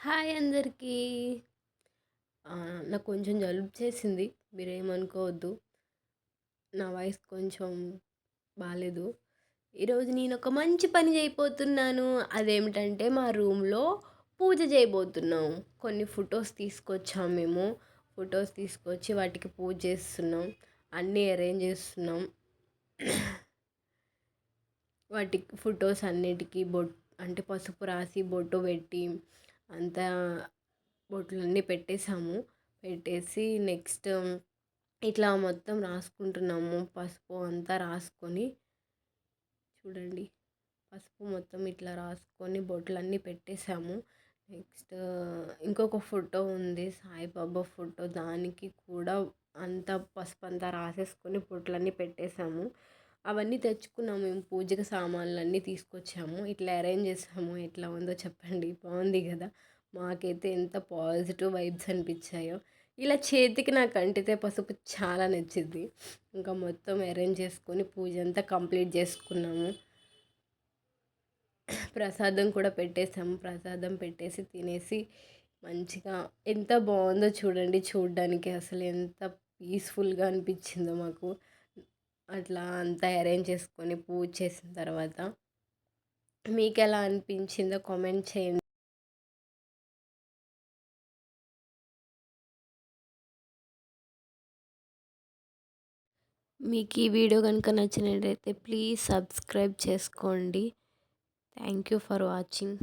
Hi అందరికీ. నాకు కొంచెం జలుబు చేసింది. మీరేమనుకోవద్దు. నా వాయిస్ కొంచెం బాలేదు. ఈరోజు నేనొక మంచి పని చేయబోతున్నాను. అదేమిటంటే మా రూమ్‌లో పూజ చేయబోతున్నాం. కొన్ని ఫోటోస్ తీసుకొచ్చాం మేము. ఫోటోస్ తీసుకొచ్చి వాటికి పూజ చేస్తున్నాం. అన్నీ అరేంజ్ చేస్తున్నాం. వాటికి ఫోటోస్ అన్నిటికి అంటే పసుపు రాసి బొట్టు పెట్టి అంతా బొట్లన్నీ పెట్టేసాము. పెట్టేసి నెక్స్ట్ ఇట్లా మొత్తం రాసుకుంటున్నాము. పసుపు అంతా రాసుకొని చూడండి. పసుపు మొత్తం ఇట్లా రాసుకొని బొట్లన్నీ పెట్టేసాము. నెక్స్ట్ ఇంకొక ఫోటో ఉంది సాయిబాబా ఫోటో. దానికి కూడా అంతా పసుపు అంతా రాసేసుకొని బొట్లన్నీ పెట్టేసాము. అవన్నీ తెచ్చుకున్నాము మేము. పూజకి సామాన్లన్నీ తీసుకొచ్చాము. ఇట్లా అరేంజ్ చేసాము. ఎట్లా ఉందో చెప్పండి. బాగుంది కదా! మాకైతే ఎంత పాజిటివ్ వైబ్స్ అనిపించాయో. ఇలా చేతికి నాకు అంటితే పసుపు చాలా నచ్చింది. ఇంకా మొత్తం అరేంజ్ చేసుకొని పూజ అంతా కంప్లీట్ చేసుకున్నాము. ప్రసాదం కూడా పెట్టేసాము. ప్రసాదం పెట్టేసి తినేసి మంచిగా ఎంత బాగుందో చూడండి. చూడడానికి అసలు ఎంత పీస్ఫుల్గా అనిపించిందో మాకు. అట్లా అంతా అరేంజ్ చేసుకొని పూజ చేసిన తర్వాత మీకు ఎలా అనిపించిందో కామెంట్ చేయండి. మీకు ఈ వీడియో కనుక నచ్చినట్లయితే ప్లీజ్ సబ్స్క్రైబ్ చేసుకోండి. Thank you for watching.